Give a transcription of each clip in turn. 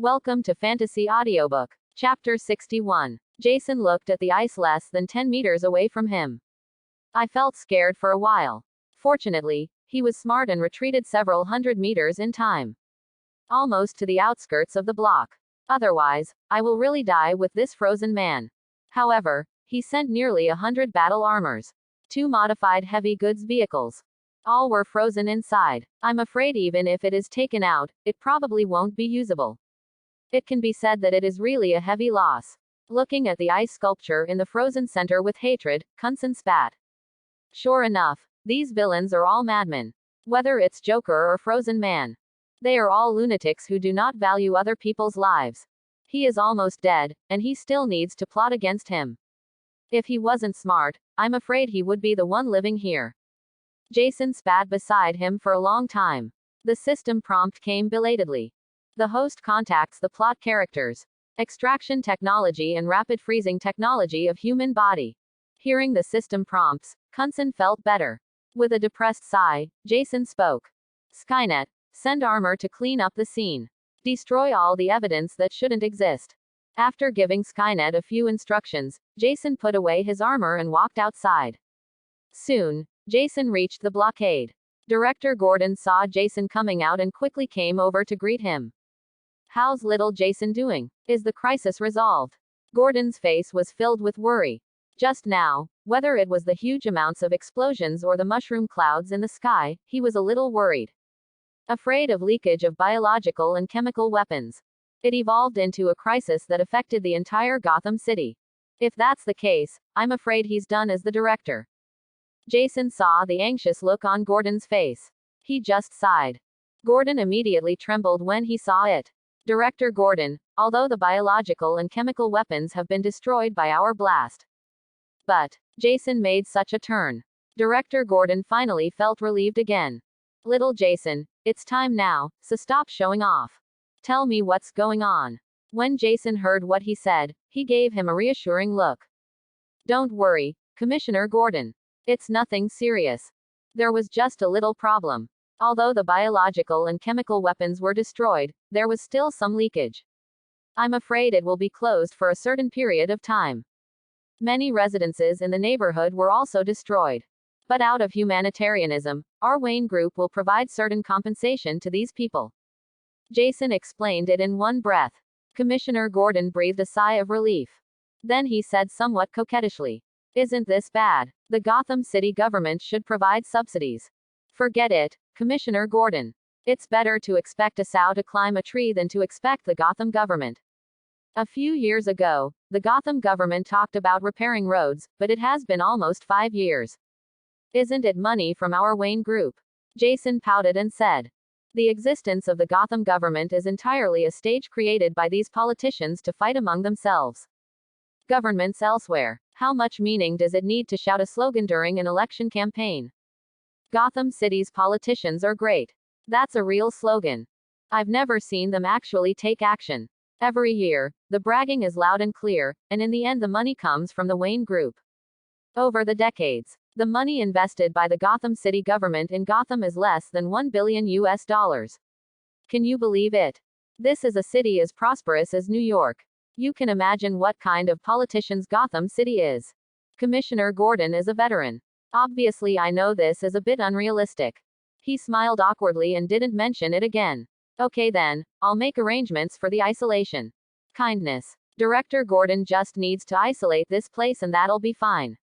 Welcome to Fantasy Audiobook. Chapter 61. Jason looked at the ice less than 10 meters away from him. I felt scared for a while. Fortunately, he was smart and retreated several hundred meters in time. Almost to the outskirts of the block. Otherwise, I will really die with this frozen man. However, he sent nearly 100 battle armors. 2 modified heavy goods vehicles. All were frozen inside. I'm afraid even if it is taken out, it probably won't be usable. It can be said that it is really a heavy loss. Looking at the ice sculpture in the frozen center with hatred, Kunsen spat. Sure enough, these villains are all madmen. Whether it's Joker or Frozen Man. They are all lunatics who do not value other people's lives. He is almost dead, and he still needs to plot against him. If he wasn't smart, I'm afraid he would be the one living here. Jason spat beside him for a long time. The system prompt came belatedly. The host contacts the plot characters. Extraction technology and rapid freezing technology of human body. Hearing the system prompts, Kunsen felt better. With a depressed sigh, Jason spoke. Skynet, send armor to clean up the scene. Destroy all the evidence that shouldn't exist. After giving Skynet a few instructions, Jason put away his armor and walked outside. Soon, Jason reached the blockade. Director Gordon saw Jason coming out and quickly came over to greet him. How's little Jason doing? Is the crisis resolved? Gordon's face was filled with worry. Just now, whether it was the huge amounts of explosions or the mushroom clouds in the sky, he was a little worried. Afraid of leakage of biological and chemical weapons. It evolved into a crisis that affected the entire Gotham City. If that's the case, I'm afraid he's done as the director. Jason saw the anxious look on Gordon's face. He just sighed. Gordon immediately trembled when he saw it. Director Gordon, although the biological and chemical weapons have been destroyed by our blast. But, Jason made such a turn. Director Gordon finally felt relieved again. Little Jason, it's time now, so stop showing off. Tell me what's going on. When Jason heard what he said, he gave him a reassuring look. Don't worry, Commissioner Gordon. It's nothing serious. There was just a little problem. Although the biological and chemical weapons were destroyed, there was still some leakage. I'm afraid it will be closed for a certain period of time. Many residences in the neighborhood were also destroyed. But out of humanitarianism, our Wayne Group will provide certain compensation to these people. Jason explained it in one breath. Commissioner Gordon breathed a sigh of relief. Then he said somewhat coquettishly, "Isn't this bad? The Gotham City government should provide subsidies." Forget it, Commissioner Gordon. It's better to expect a sow to climb a tree than to expect the Gotham government. A few years ago, the Gotham government talked about repairing roads, but it has been almost 5 years. Isn't it money from our Wayne Group? Jason pouted and said. The existence of the Gotham government is entirely a stage created by these politicians to fight among themselves. Governments elsewhere. How much meaning does it need to shout a slogan during an election campaign? Gotham City's politicians are great. That's a real slogan. I've never seen them actually take action. Every year, the bragging is loud and clear, and in the end the money comes from the Wayne Group. Over the decades, the money invested by the Gotham City government in Gotham is less than $1 billion. Can you believe it? This is a city as prosperous as New York. You can imagine what kind of politicians Gotham City is. Commissioner Gordon is a veteran. Obviously I know this is a bit unrealistic. He smiled awkwardly and didn't mention it again. Okay then, I'll make arrangements for the isolation. Kindness. Director Gordon just needs to isolate this place and that'll be fine.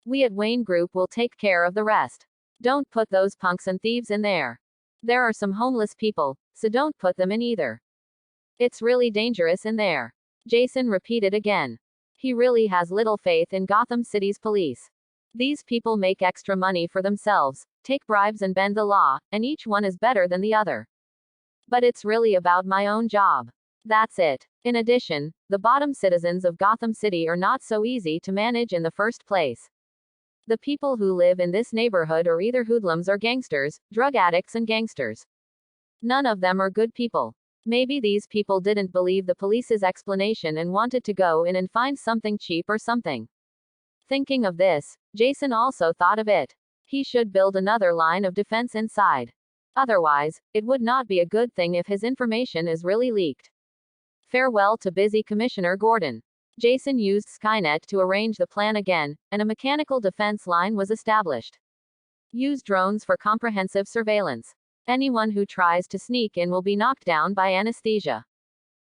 We at Wayne Group will take care of the rest. Don't put those punks and thieves in there. There are some homeless people, so don't put them in either. It's really dangerous in there. Jason repeated again. He really has little faith in Gotham City's police. These people make extra money for themselves, take bribes and bend the law, and each one is better than the other. But it's really about my own job. That's it. In addition, the bottom citizens of Gotham City are not so easy to manage in the first place. The people who live in this neighborhood are either hoodlums or gangsters, drug addicts and gangsters. None of them are good people. Maybe these people didn't believe the police's explanation and wanted to go in and find something cheap or something. Thinking of this, Jason also thought of it. He should build another line of defense inside. Otherwise, it would not be a good thing if his information is really leaked. Farewell to busy Commissioner Gordon. Jason used Skynet to arrange the plan again, and a mechanical defense line was established. Use drones for comprehensive surveillance. Anyone who tries to sneak in will be knocked down by anesthesia.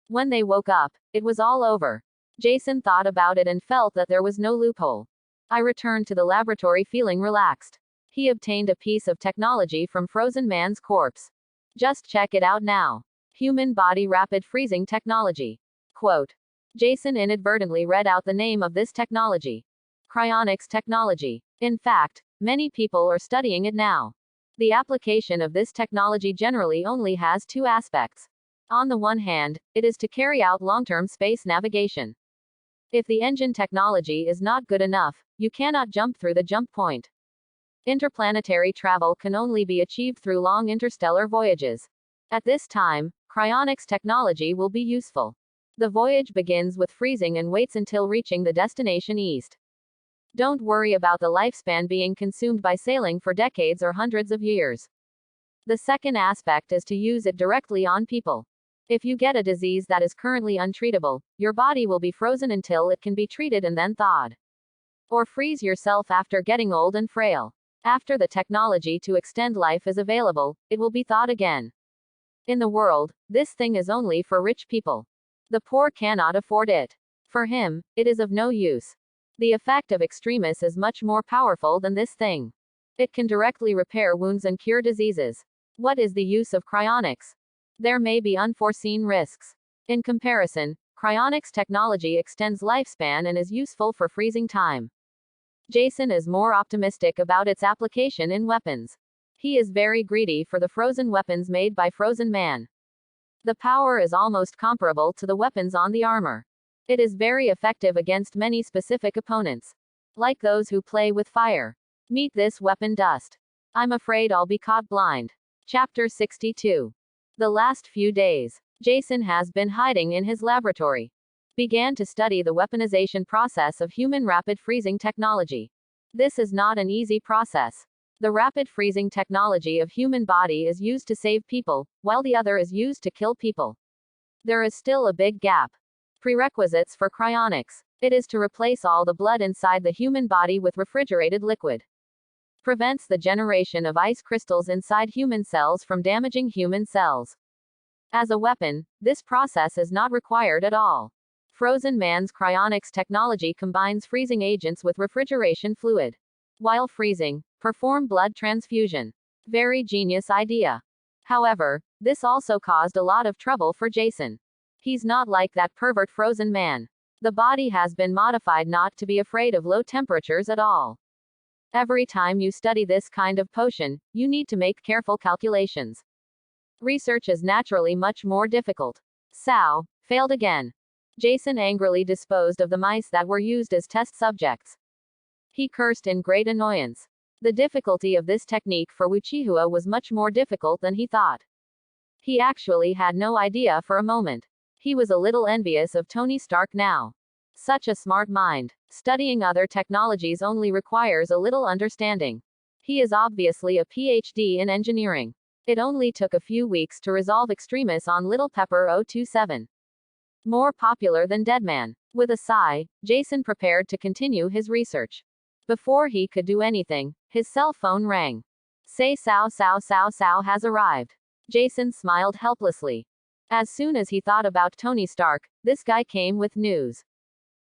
When they woke up, it was all over. Jason thought about it and felt that there was no loophole. I returned to the laboratory feeling relaxed. He obtained a piece of technology from Frozen Man's corpse. Just check it out now. Human body rapid freezing technology. Quote. Jason inadvertently read out the name of this technology. Cryonics technology. In fact, many people are studying it now. The application of this technology generally only has two aspects. On the one hand, it is to carry out long-term space navigation. If the engine technology is not good enough, you cannot jump through the jump point. Interplanetary travel can only be achieved through long interstellar voyages. At this time, cryonics technology will be useful. The voyage begins with freezing and waits until reaching the destination east. Don't worry about the lifespan being consumed by sailing for decades or hundreds of years. The second aspect is to use it directly on people. If you get a disease that is currently untreatable, your body will be frozen until it can be treated and then thawed. Or freeze yourself after getting old and frail. After the technology to extend life is available, it will be thawed again. In the world, this thing is only for rich people. The poor cannot afford it. For him, it is of no use. The effect of extremis is much more powerful than this thing. It can directly repair wounds and cure diseases. What is the use of cryonics? There may be unforeseen risks. In comparison, cryonics technology extends lifespan and is useful for freezing time. Jason is more optimistic about its application in weapons. He is very greedy for the frozen weapons made by Frozen Man. The power is almost comparable to the weapons on the armor. It is very effective against many specific opponents. Like those who play with fire. Meet this weapon dust. I'm afraid I'll be caught blind. Chapter 62. The last few days, Jason has been hiding in his laboratory. Began to study the weaponization process of human rapid freezing technology. This is not an easy process. The rapid freezing technology of human body is used to save people, while the other is used to kill people. There is still a big gap. Prerequisites for cryonics. It is to replace all the blood inside the human body with refrigerated liquid. Prevents the generation of ice crystals inside human cells from damaging human cells. As a weapon, this process is not required at all. Frozen Man's cryonics technology combines freezing agents with refrigeration fluid. While freezing, perform blood transfusion. Very genius idea. However, this also caused a lot of trouble for Jason. He's not like that pervert Frozen Man. The body has been modified not to be afraid of low temperatures at all. Every time you study this kind of potion, you need to make careful calculations. Research is naturally much more difficult. Sao, failed again. Jason angrily disposed of the mice that were used as test subjects. He cursed in great annoyance. The difficulty of this technique for Uchiha was much more difficult than he thought. He actually had no idea for a moment. He was a little envious of Tony Stark now. Such a smart mind. Studying other technologies only requires a little understanding. He is obviously a PhD in engineering. It only took a few weeks to resolve extremis on Little Pepper 027. More popular than Deadman. With a sigh, Jason prepared to continue his research. Before he could do anything, his cell phone rang. Say Sao has arrived. Jason smiled helplessly. As soon as he thought about Tony Stark, this guy came with news.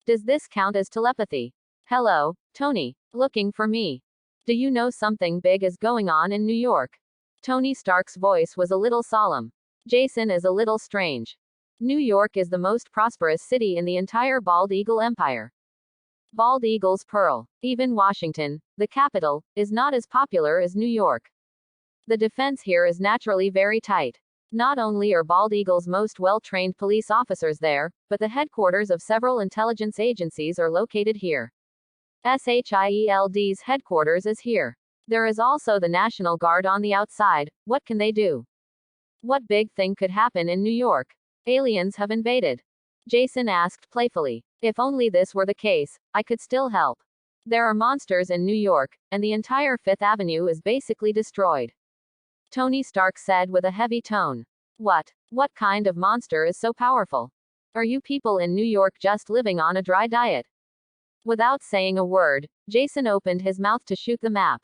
Does this count as telepathy? Hello, Tony. Looking for me. Do you know something big is going on in New York? Tony Stark's voice was a little solemn. Jason is a little strange. New York is the most prosperous city in the entire Bald Eagle Empire. Bald Eagle's pearl. Even Washington, the capital, is not as popular as New York. The defense here is naturally very tight. Not only are Bald Eagle's most well-trained police officers there, but the headquarters of several intelligence agencies are located here. SHIELD's headquarters is here. There is also the National Guard on the outside. What can they do? What big thing could happen in New York? Aliens have invaded. Jason asked playfully. If only this were the case, I could still help. There are monsters in New York, and the entire Fifth Avenue is basically destroyed. Tony Stark said with a heavy tone. What kind of monster is so powerful? Are you people in New York just living on a dry diet? Without saying a word, Jason opened his mouth to shoot the map.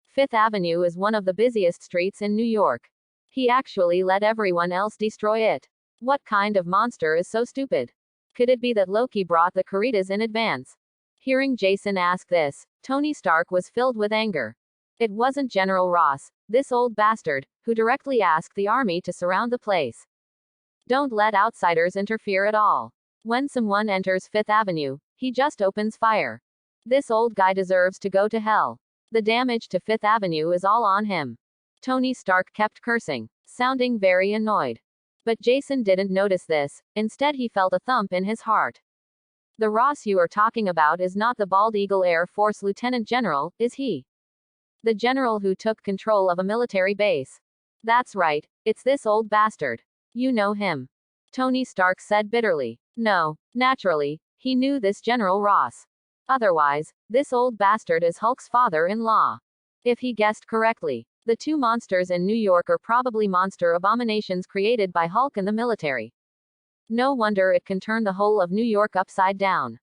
Fifth Avenue is one of the busiest streets in New York. He actually let everyone else destroy it. What kind of monster is so stupid? Could it be that Loki brought the Caritas in advance? Hearing Jason ask this, Tony Stark was filled with anger. It wasn't General Ross, this old bastard, who directly asked the army to surround the place. Don't let outsiders interfere at all. When someone enters Fifth Avenue, he just opens fire. This old guy deserves to go to hell. The damage to Fifth Avenue is all on him. Tony Stark kept cursing, sounding very annoyed. But Jason didn't notice this, instead he felt a thump in his heart. The Ross you are talking about is not the Bald Eagle Air Force Lieutenant General, is he? The general who took control of a military base. That's right, it's this old bastard. You know him. Tony Stark said bitterly. No, naturally, he knew this General Ross. Otherwise, this old bastard is Hulk's father-in-law. If he guessed correctly, the two monsters in New York are probably monster abominations created by Hulk and the military. No wonder it can turn the whole of New York upside down.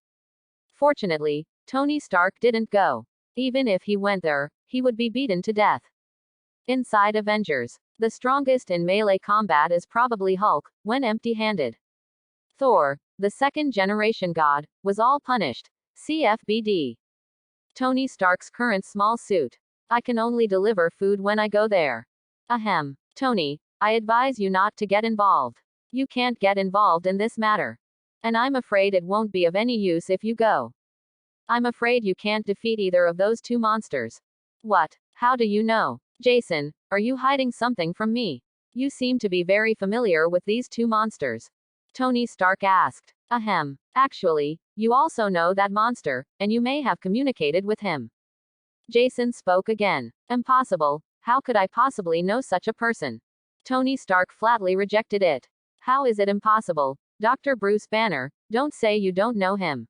Fortunately, Tony Stark didn't go. Even if he went there, he would be beaten to death. Inside Avengers, the strongest in melee combat is probably Hulk, when empty-handed. Thor, the second-generation god, was all punished. CFBD. Tony Stark's current small suit. I can only deliver food when I go there. Ahem. Tony, I advise you not to get involved. You can't get involved in this matter. And I'm afraid it won't be of any use if you go. I'm afraid you can't defeat either of those two monsters. What? How do you know? Jason, are you hiding something from me? You seem to be very familiar with these two monsters. Tony Stark asked. Ahem. Actually, you also know that monster, and you may have communicated with him. Jason spoke again. Impossible. How could I possibly know such a person? Tony Stark flatly rejected it. How is it impossible? Dr. Bruce Banner, don't say you don't know him.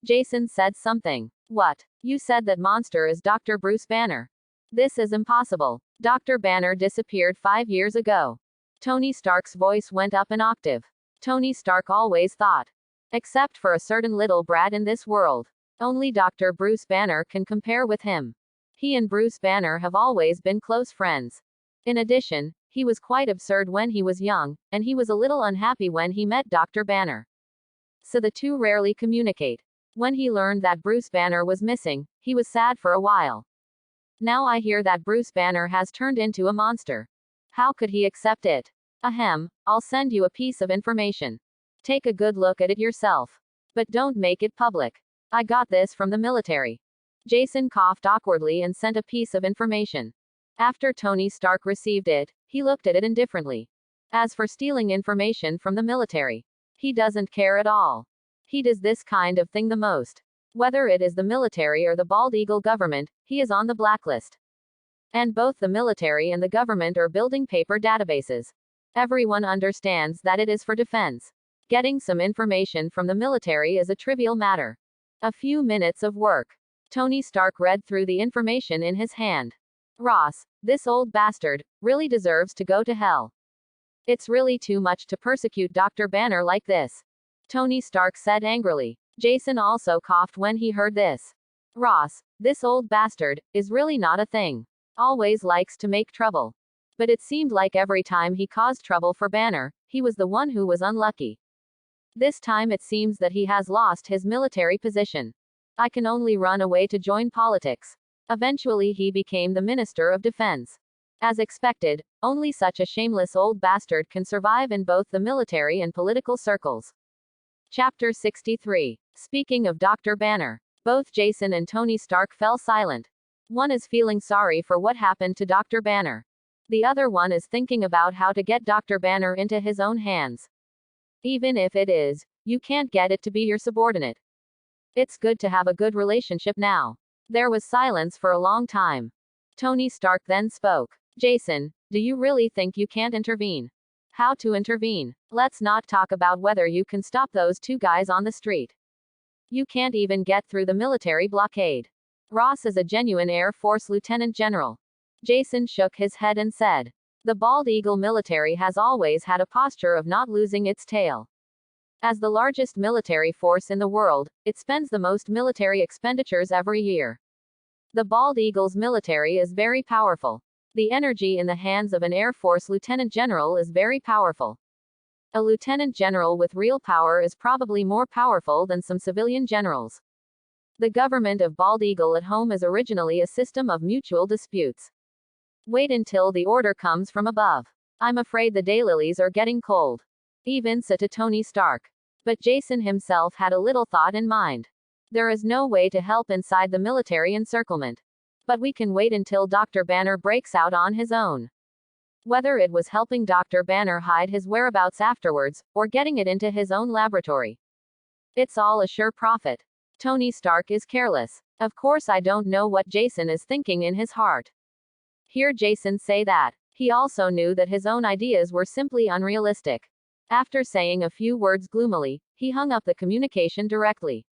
Jason said something. What? You said that monster is Dr. Bruce Banner. This is impossible. Dr. Banner disappeared 5 years ago. Tony Stark's voice went up an octave. Tony Stark always thought. Except for a certain little brat in this world. Only Dr. Bruce Banner can compare with him. He and Bruce Banner have always been close friends. In addition, he was quite absurd when he was young, and he was a little unhappy when he met Dr. Banner. So the two rarely communicate. When he learned that Bruce Banner was missing, he was sad for a while. Now I hear that Bruce Banner has turned into a monster. How could he accept it? Ahem, I'll send you a piece of information. Take a good look at it yourself. But don't make it public. I got this from the military. Jason coughed awkwardly and sent a piece of information. After Tony Stark received it, he looked at it indifferently. As for stealing information from the military, he doesn't care at all. He does this kind of thing the most. Whether it is the military or the Bald Eagle government, he is on the blacklist. And both the military and the government are building paper databases. Everyone understands that it is for defense. Getting some information from the military is a trivial matter. A few minutes of work. Tony Stark read through the information in his hand. Ross, this old bastard, really deserves to go to hell. It's really too much to persecute Dr. Banner like this. Tony Stark said angrily. Jason also coughed when he heard this. Ross, this old bastard, is really not a thing. Always likes to make trouble. But it seemed like every time he caused trouble for Banner, he was the one who was unlucky. This time it seems that he has lost his military position. I can only run away to join politics. Eventually he became the Minister of Defense. As expected, only such a shameless old bastard can survive in both the military and political circles. Chapter 63. Speaking of Dr. Banner. Both Jason and Tony Stark fell silent. One is feeling sorry for what happened to Dr. Banner. The other one is thinking about how to get Dr. Banner into his own hands. Even if it is, you can't get it to be your subordinate. It's good to have a good relationship now. There was silence for a long time. Tony Stark then spoke. Jason, do you really think you can't intervene? How to intervene? Let's not talk about whether you can stop those two guys on the street. You can't even get through the military blockade. Ross is a genuine Air Force Lieutenant General. Jason shook his head and said. The Bald Eagle military has always had a posture of not losing its tail. As the largest military force in the world, it spends the most military expenditures every year. The bald eagle's military is very powerful. The energy in the hands of an Air Force lieutenant general is very powerful. A lieutenant general with real power is probably more powerful than some civilian generals. The government of Bald Eagle at home is originally a system of mutual disputes. Wait until the order comes from above. I'm afraid the daylilies are getting cold. Even so to Tony Stark. But Jason himself had a little thought in mind. There is no way to help inside the military encirclement. But we can wait until Dr. Banner breaks out on his own. Whether it was helping Dr. Banner hide his whereabouts afterwards, or getting it into his own laboratory. It's all a sure profit. Tony Stark is careless. Of course, I don't know what Jason is thinking in his heart. Hear Jason say that. He also knew that his own ideas were simply unrealistic. After saying a few words gloomily, he hung up the communication directly.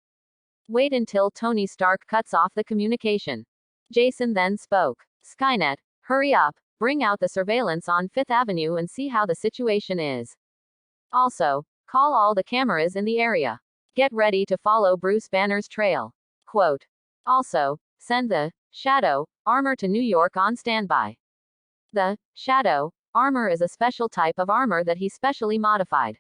Wait until Tony Stark cuts off the communication. Jason then spoke. Skynet, hurry up, bring out the surveillance on Fifth Avenue and see how the situation is. Also, call all the cameras in the area. Get ready to follow Bruce Banner's trail. Quote. Also, send the Shadow armor to New York on standby. The Shadow armor is a special type of armor that he specially modified.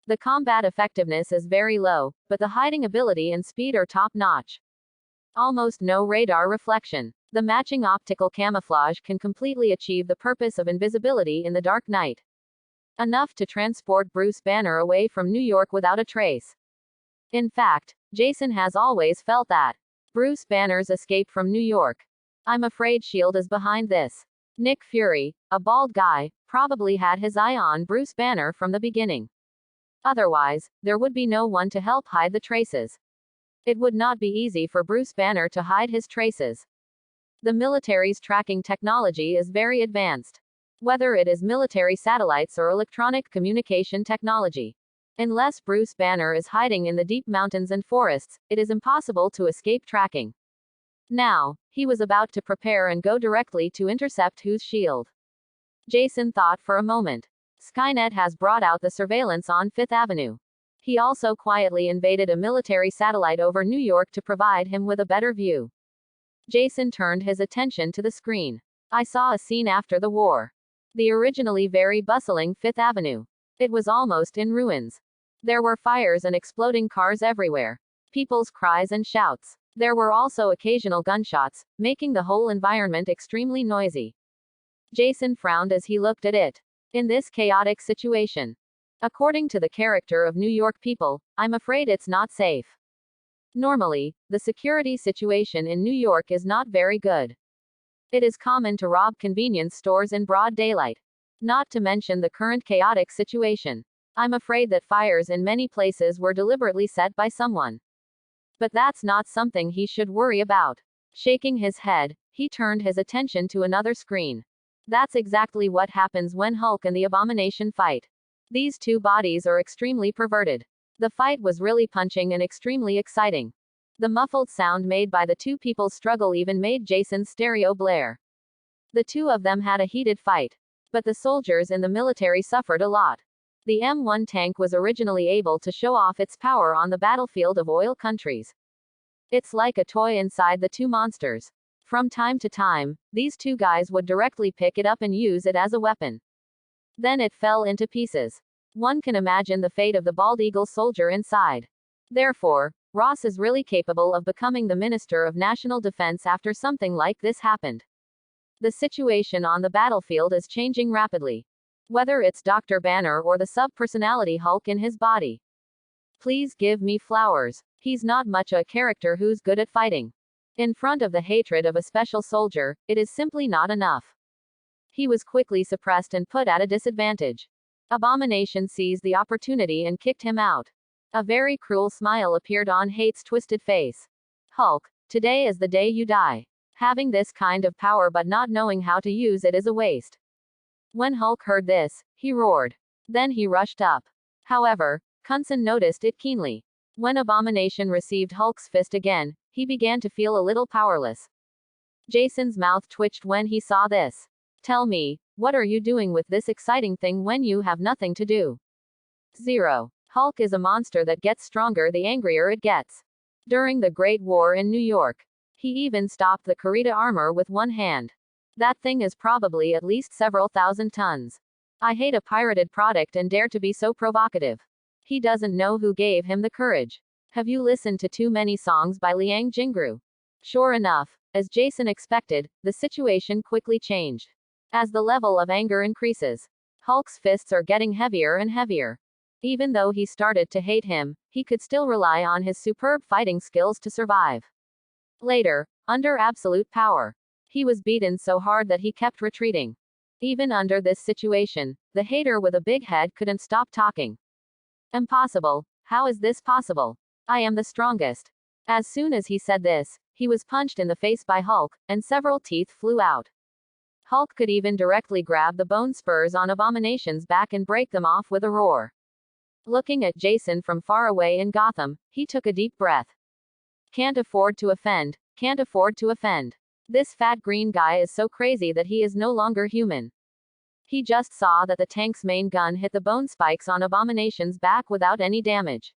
The combat effectiveness is very low, but the hiding ability and speed are top-notch. Almost no radar reflection. The matching optical camouflage can completely achieve the purpose of invisibility in the dark night. Enough to transport Bruce Banner away from New York without a trace. In fact, Jason has always felt that. Bruce Banner's escape from New York. I'm afraid S.H.I.E.L.D. is behind this. Nick Fury, a bald guy, probably had his eye on Bruce Banner from the beginning. Otherwise, there would be no one to help hide the traces. It would not be easy for Bruce Banner to hide his traces. The military's tracking technology is very advanced. Whether it is military satellites or electronic communication technology. Unless Bruce Banner is hiding in the deep mountains and forests, it is impossible to escape tracking. Now, he was about to prepare and go directly to intercept whose shield. Jason thought for a moment. Skynet has brought out the surveillance on Fifth Avenue. He also quietly invaded a military satellite over New York to provide him with a better view. Jason turned his attention to the screen. I saw a scene after the war. The originally very bustling Fifth Avenue. It was almost in ruins. There were fires and exploding cars everywhere. People's cries and shouts. There were also occasional gunshots, making the whole environment extremely noisy. Jason frowned as he looked at it. In this chaotic situation. According to the character of New York people, I'm afraid it's not safe. Normally, the security situation in New York is not very good. It is common to rob convenience stores in broad daylight. Not to mention the current chaotic situation. I'm afraid that fires in many places were deliberately set by someone. But that's not something he should worry about. Shaking his head, he turned his attention to another screen. That's exactly what happens when Hulk and the Abomination fight. These two bodies are extremely perverted. The fight was really punching and extremely exciting. The muffled sound made by the two people's struggle even made Jason's stereo blare. The two of them had a heated fight. But the soldiers in the military suffered a lot. The M1 tank was originally able to show off its power on the battlefield of oil countries. It's like a toy inside the two monsters. From time to time, these two guys would directly pick it up and use it as a weapon. Then it fell into pieces. One can imagine the fate of the bald eagle soldier inside. Therefore, Ross is really capable of becoming the Minister of National Defense after something like this happened. The situation on the battlefield is changing rapidly. Whether it's Dr. Banner or the sub-personality Hulk in his body. Please give me flowers. He's not much a character who's good at fighting. In front of the hatred of a special soldier, it is simply not enough. He was quickly suppressed and put at a disadvantage. Abomination seized the opportunity and kicked him out. A very cruel smile appeared on Hate's twisted face. Hulk, today is the day you die. Having this kind of power but not knowing how to use it is a waste. When Hulk heard this, he roared. Then he rushed up. However, Coulson noticed it keenly. When Abomination received Hulk's fist again, he began to feel a little powerless. Jason's mouth twitched when he saw this. Tell me, what are you doing with this exciting thing when you have nothing to do? 0. Hulk is a monster that gets stronger the angrier it gets. During the Great War in New York, he even stopped the Kurita armor with one hand. That thing is probably at least several thousand tons. I hate a pirated product and dare to be so provocative. He doesn't know who gave him the courage. Have you listened to too many songs by Liang Jingru? Sure enough, as Jason expected, the situation quickly changed. As the level of anger increases, Hulk's fists are getting heavier and heavier. Even though he started to hate him, he could still rely on his superb fighting skills to survive. Later, under absolute power, he was beaten so hard that he kept retreating. Even under this situation, the hater with a big head couldn't stop talking. Impossible. How is this possible? I am the strongest. As soon as he said this, he was punched in the face by Hulk, and several teeth flew out. Hulk could even directly grab the bone spurs on Abomination's back and break them off with a roar. Looking at Jason from far away in Gotham, he took a deep breath. Can't afford to offend, can't afford to offend. This fat green guy is so crazy that he is no longer human. He just saw that the tank's main gun hit the bone spikes on Abomination's back without any damage.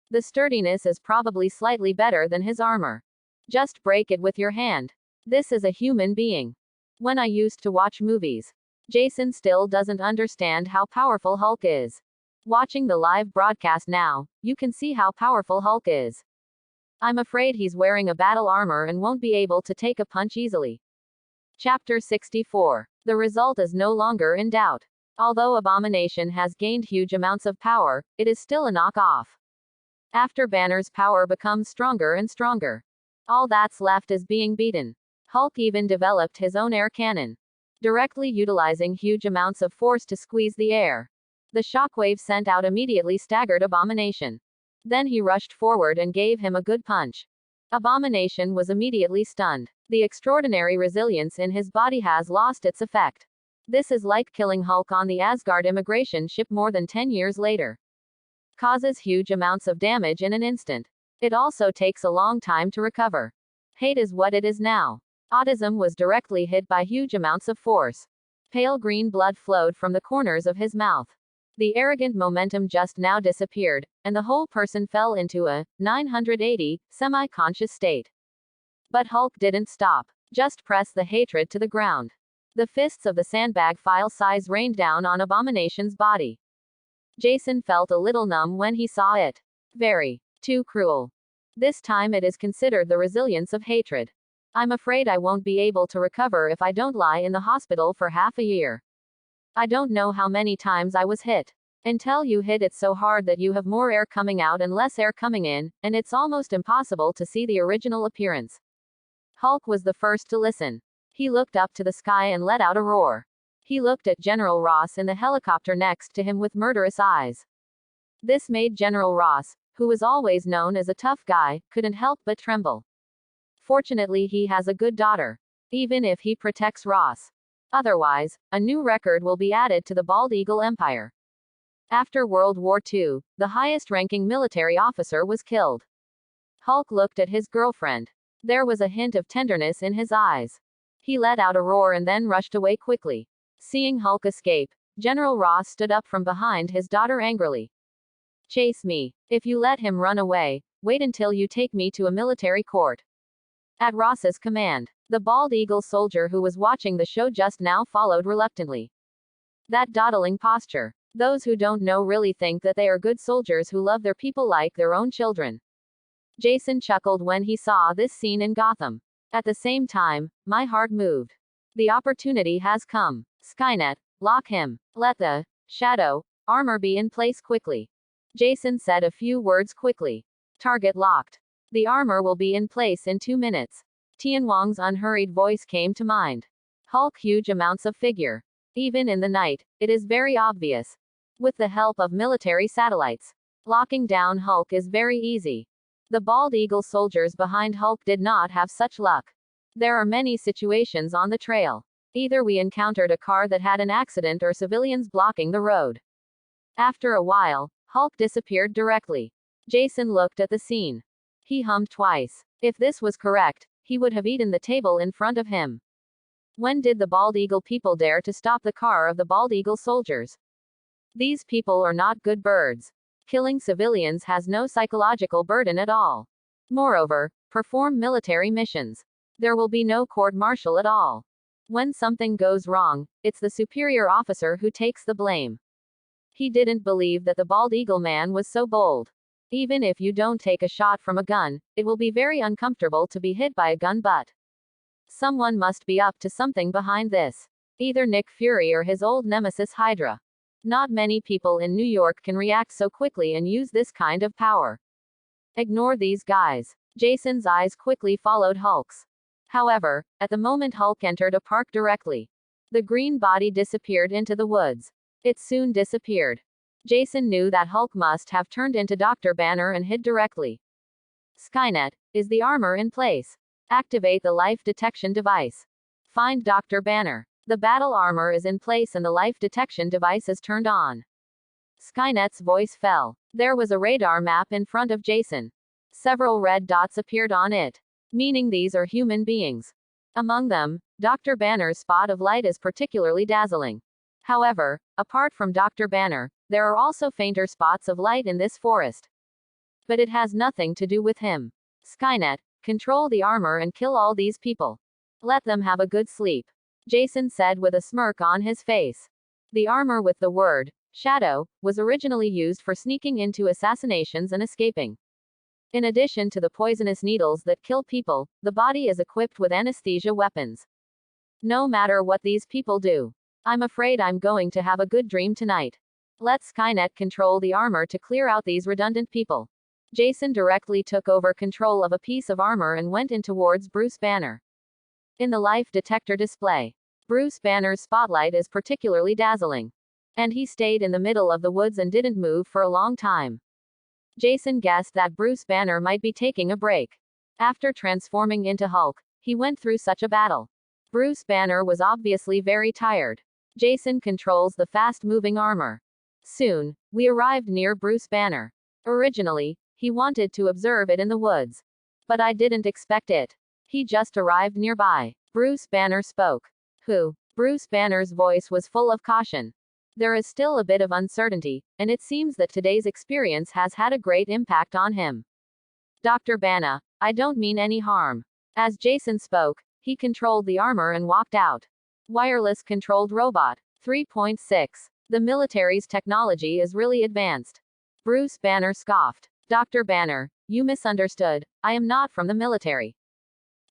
The sturdiness is probably slightly better than his armor. Just break it with your hand. This is a human being. When I used to watch movies, Jason still doesn't understand how powerful Hulk is. Watching the live broadcast now, you can see how powerful Hulk is. I'm afraid he's wearing a battle armor and won't be able to take a punch easily. Chapter 64. The result is no longer in doubt. Although Abomination has gained huge amounts of power, it is still a knockoff. After Banner's power becomes stronger and stronger, all that's left is being beaten. Hulk even developed his own air cannon, directly utilizing huge amounts of force to squeeze the air. The shockwave sent out immediately staggered Abomination. Then he rushed forward and gave him a good punch. Abomination was immediately stunned. The extraordinary resilience in his body has lost its effect. This is like killing Hulk on the Asgard immigration ship more than 10 years later. Causes huge amounts of damage in an instant. It also takes a long time to recover. Hate is what it is now. Autism was directly hit by huge amounts of force. Pale green blood flowed from the corners of his mouth. The arrogant momentum just now disappeared, and the whole person fell into a 980 semi-conscious state. But Hulk didn't stop. Just press the hatred to the ground. The fists of the sandbag file size rained down on Abomination's body. Jason felt a little numb when he saw it. Very. Too cruel. This time it is considered the resilience of hatred. I'm afraid I won't be able to recover if I don't lie in the hospital for half a year. I don't know how many times I was hit. Until you hit it so hard that you have more air coming out and less air coming in, and it's almost impossible to see the original appearance. Hulk was the first to listen. He looked up to the sky and let out a roar. He looked at General Ross in the helicopter next to him with murderous eyes. This made General Ross, who was always known as a tough guy, couldn't help but tremble. Fortunately, he has a good daughter. Even if he protects Ross. Otherwise, a new record will be added to the Bald Eagle Empire. After World War II, the highest-ranking military officer was killed. Hulk looked at his girlfriend. There was a hint of tenderness in his eyes. He let out a roar and then rushed away quickly. Seeing Hulk escape, General Ross stood up from behind his daughter angrily. Chase me. If you let him run away, wait until you take me to a military court. At Ross's command, the Bald Eagle soldier who was watching the show just now followed reluctantly. That dawdling posture. Those who don't know really think that they are good soldiers who love their people like their own children. Jason chuckled when he saw this scene in Gotham. At the same time, my heart moved. The opportunity has come. Skynet, lock him. Let the shadow armor be in place quickly. Jason said a few words quickly. Target locked. The armor will be in place in 2 minutes. Tian Wang's unhurried voice came to mind. Hulk huge amounts of figure. Even in the night, it is very obvious. With the help of military satellites, locking down Hulk is very easy. The Bald Eagle soldiers behind Hulk did not have such luck. There are many situations on the trail. Either we encountered a car that had an accident or civilians blocking the road. After a while, Hulk disappeared directly. Jason looked at the scene. He hummed twice. If this was correct, he would have eaten the table in front of him. When did the Bald Eagle people dare to stop the car of the Bald Eagle soldiers? These people are not good birds. Killing civilians has no psychological burden at all. Moreover, perform military missions. There will be no court-martial at all. When something goes wrong, it's the superior officer who takes the blame. He didn't believe that the bald eagle man was so bold. Even if you don't take a shot from a gun, it will be very uncomfortable to be hit by a gun butt. Someone must be up to something behind this. Either Nick Fury or his old nemesis Hydra. Not many people in New York can react so quickly and use this kind of power. Ignore these guys. Jason's eyes quickly followed Hulk's. However, at the moment Hulk entered a park directly, the green body disappeared into the woods. It soon disappeared. Jason knew that Hulk must have turned into Dr. Banner and hid directly. Skynet, is the armor in place? Activate the life detection device. Find Dr. Banner. The battle armor is in place and the life detection device is turned on. Skynet's voice fell. There was a radar map in front of Jason. Several red dots appeared on it, meaning these are human beings. Among them, Dr. Banner's spot of light is particularly dazzling. However, apart from Dr. Banner, there are also fainter spots of light in this forest. But it has nothing to do with him. Skynet, control the armor and kill all these people. Let them have a good sleep. Jason said with a smirk on his face. The armor with the word, shadow, was originally used for sneaking into assassinations and escaping. In addition to the poisonous needles that kill people, the body is equipped with anesthesia weapons. No matter what these people do, I'm afraid I'm going to have a good dream tonight. Let Skynet control the armor to clear out these redundant people. Jason directly took over control of a piece of armor and went in towards Bruce Banner. In the life detector display, Bruce Banner's spotlight is particularly dazzling. And he stayed in the middle of the woods and didn't move for a long time. Jason guessed that Bruce Banner might be taking a break. After transforming into Hulk, he went through such a battle. Bruce Banner was obviously very tired. Jason controls the fast-moving armor. Soon, we arrived near Bruce Banner. Originally, he wanted to observe it in the woods. But I didn't expect it. He just arrived nearby. Bruce Banner spoke. Who? Bruce Banner's voice was full of caution. There is still a bit of uncertainty, and it seems that today's experience has had a great impact on him. Dr. Banner, I don't mean any harm. As Jason spoke, he controlled the armor and walked out. Wireless controlled robot. 3.6. The military's technology is really advanced. Bruce Banner scoffed. Dr. Banner, you misunderstood. I am not from the military.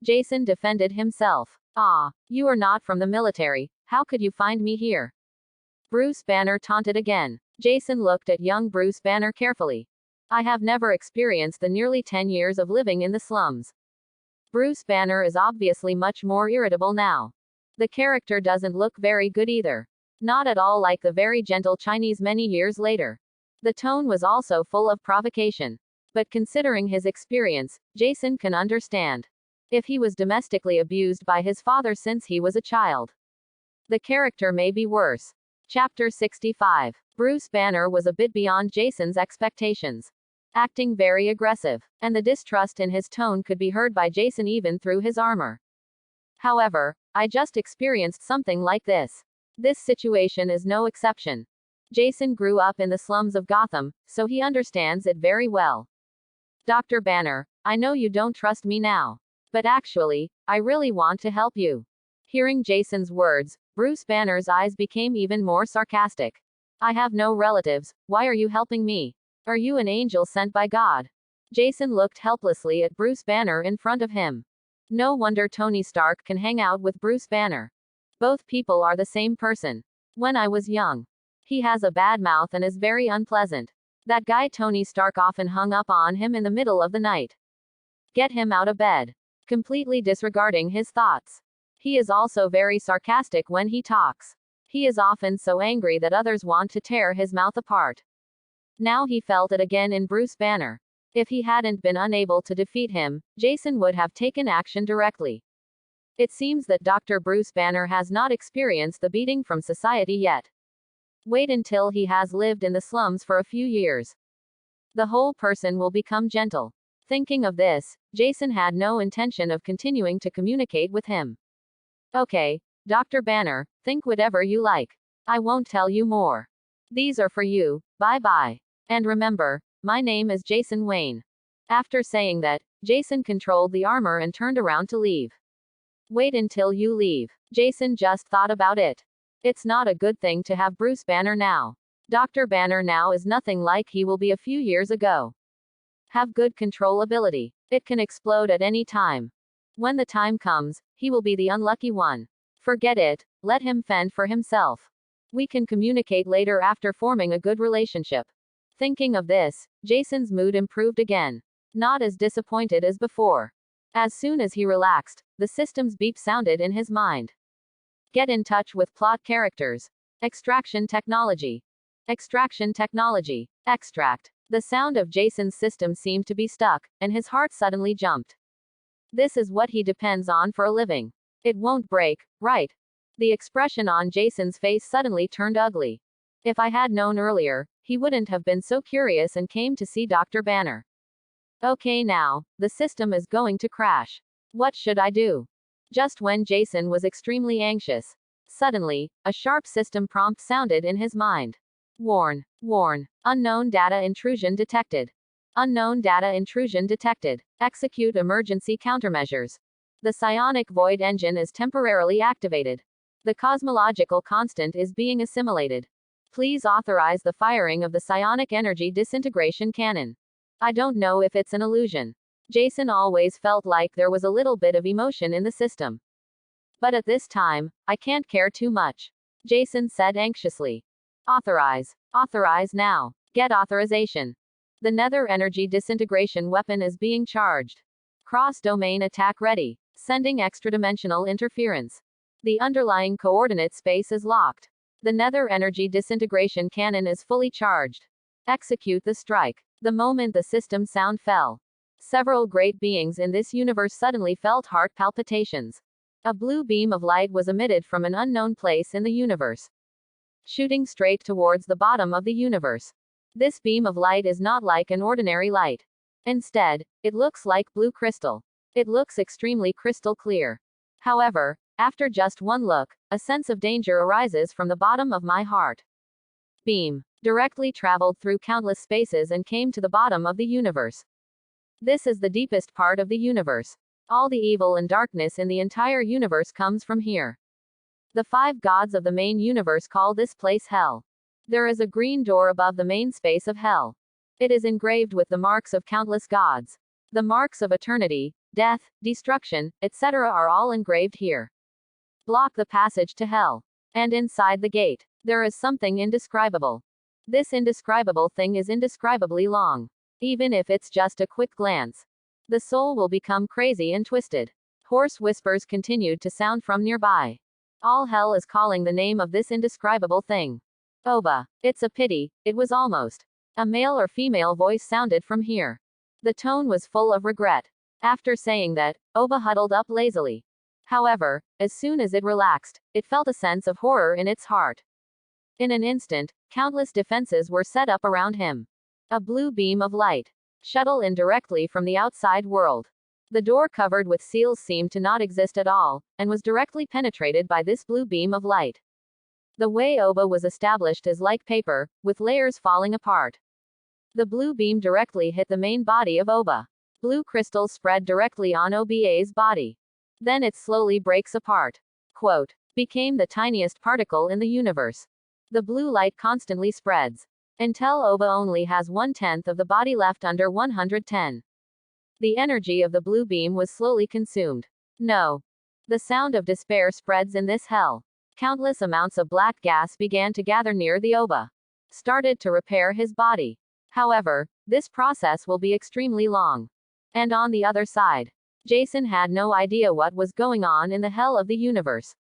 Jason defended himself. Ah, you are not from the military. How could you find me here? Bruce Banner taunted again. Jason looked at young Bruce Banner carefully. I have never experienced the nearly 10 years of living in the slums. Bruce Banner is obviously much more irritable now. The character doesn't look very good either. Not at all like the very gentle Chinese many years later. The tone was also full of provocation. But considering his experience, Jason can understand. If he was domestically abused by his father since he was a child, the character may be worse. Chapter 65. Bruce Banner was a bit beyond Jason's expectations. Acting very aggressive, and the distrust in his tone could be heard by Jason even through his armor. However, I just experienced something like this. This situation is no exception. Jason grew up in the slums of Gotham, so he understands it very well. Dr. Banner, I know you don't trust me now. But actually, I really want to help you. Hearing Jason's words, Bruce Banner's eyes became even more sarcastic. I have no relatives, why are you helping me? Are you an angel sent by God? Jason looked helplessly at Bruce Banner in front of him. No wonder Tony Stark can hang out with Bruce Banner. Both people are the same person. When I was young. He has a bad mouth and is very unpleasant. That guy Tony Stark often hung up on him in the middle of the night. Get him out of bed. Completely disregarding his thoughts. He is also very sarcastic when he talks. He is often so angry that others want to tear his mouth apart. Now he felt it again in Bruce Banner. If he hadn't been unable to defeat him, Jason would have taken action directly. It seems that Dr. Bruce Banner has not experienced the beating from society yet. Wait until he has lived in the slums for a few years. The whole person will become gentle. Thinking of this, Jason had no intention of continuing to communicate with him. Okay, Dr. Banner, think whatever you like. I won't tell you more. These are for you, bye-bye. And remember, my name is Jason Wayne. After saying that, Jason controlled the armor and turned around to leave. Wait until you leave. Jason just thought about it. It's not a good thing to have Bruce Banner now. Dr. Banner now is nothing like he will be a few years ago. Have good control ability. It can explode at any time. When the time comes, he will be the unlucky one. Forget it, let him fend for himself. We can communicate later after forming a good relationship. Thinking of this, Jason's mood improved again. Not as disappointed as before. As soon as he relaxed, the system's beep sounded in his mind. Get in touch with plot characters. Extraction technology. Extraction technology. Extract. The sound of Jason's system seemed to be stuck, and his heart suddenly jumped. This is what he depends on for a living. It won't break, right? The expression on Jason's face suddenly turned ugly. If I had known earlier, he wouldn't have been so curious and came to see Dr. Banner. Okay, now, the system is going to crash. What should I do? Just when Jason was extremely anxious. Suddenly, a sharp system prompt sounded in his mind. Warn. Warn. Unknown data intrusion detected. Unknown data intrusion detected. Execute emergency countermeasures. The psionic void engine is temporarily activated. The cosmological constant is being assimilated. Please authorize the firing of the psionic energy disintegration cannon. I don't know if it's an illusion. Jason always felt like there was a little bit of emotion in the system. But at this time, I can't care too much. Jason said anxiously. Authorize. Authorize now. Get authorization. The nether energy disintegration weapon is being charged. Cross-domain attack ready. Sending extra-dimensional interference. The underlying coordinate space is locked. The nether energy disintegration cannon is fully charged. Execute the strike. The moment the system sound fell, several great beings in this universe suddenly felt heart palpitations. A blue beam of light was emitted from an unknown place in the universe, shooting straight towards the bottom of the universe. This beam of light is not like an ordinary light. Instead, it looks like blue crystal. It looks extremely crystal clear. However, after just one look, a sense of danger arises from the bottom of my heart. Beam directly traveled through countless spaces and came to the bottom of the universe. This is the deepest part of the universe. All the evil and darkness in the entire universe comes from here. The 5 gods of the main universe call this place Hell. There is a green door above the main space of Hell. It is engraved with the marks of countless gods. The marks of eternity, death, destruction, etc. are all engraved here. Block the passage to Hell. And inside the gate, there is something indescribable. This indescribable thing is indescribably long. Even if it's just a quick glance, the soul will become crazy and twisted. Hoarse whispers continued to sound from nearby. All hell is calling the name of this indescribable thing. Oba. It's a pity, it was almost. A male or female voice sounded from here. The tone was full of regret. After saying that, Oba huddled up lazily. However, as soon as it relaxed, it felt a sense of horror in its heart. In an instant, countless defenses were set up around him. A blue beam of light shuttle in directly from the outside world. The door covered with seals seemed to not exist at all, and was directly penetrated by this blue beam of light. The way Oba was established is like paper, with layers falling apart. The blue beam directly hit the main body of Oba. Blue crystals spread directly on Oba's body. Then it slowly breaks apart. Quote, became the tiniest particle in the universe. The blue light constantly spreads, until Oba only has 1/10 of the body left under 110. The energy of the blue beam was slowly consumed. No. The sound of despair spreads in this hell. Countless amounts of black gas began to gather near the Oba. Started to repair his body. However, this process will be extremely long. And on the other side, Jason had no idea what was going on in the hell of the universe.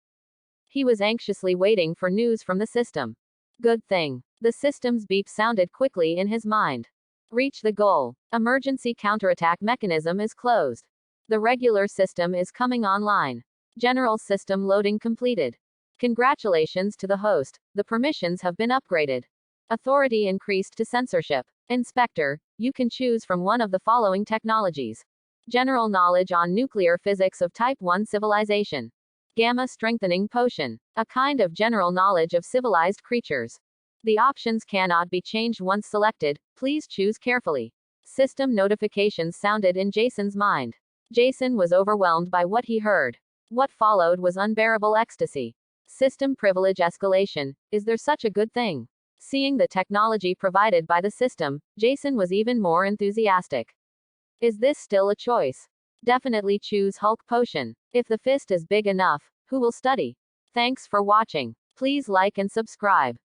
He was anxiously waiting for news from the system. Good thing. The system's beep sounded quickly in his mind. Reach the goal. Emergency counterattack mechanism is closed. The regular system is coming online. General system loading completed. Congratulations to the host. The permissions have been upgraded. Authority increased to censorship. Inspector, you can choose from one of the following technologies. General knowledge on nuclear physics of Type 1 civilization. Gamma strengthening potion. A kind of general knowledge of civilized creatures. The options cannot be changed once selected, please choose carefully. System notifications sounded in Jason's mind. Jason was overwhelmed by what he heard. What followed was unbearable ecstasy. System privilege escalation. Is there such a good thing? Seeing the technology provided by the system, Jason was even more enthusiastic. Is this still a choice? Definitely choose Hulk Potion. If the fist is big enough, who will study? Thanks for watching. Please like and subscribe.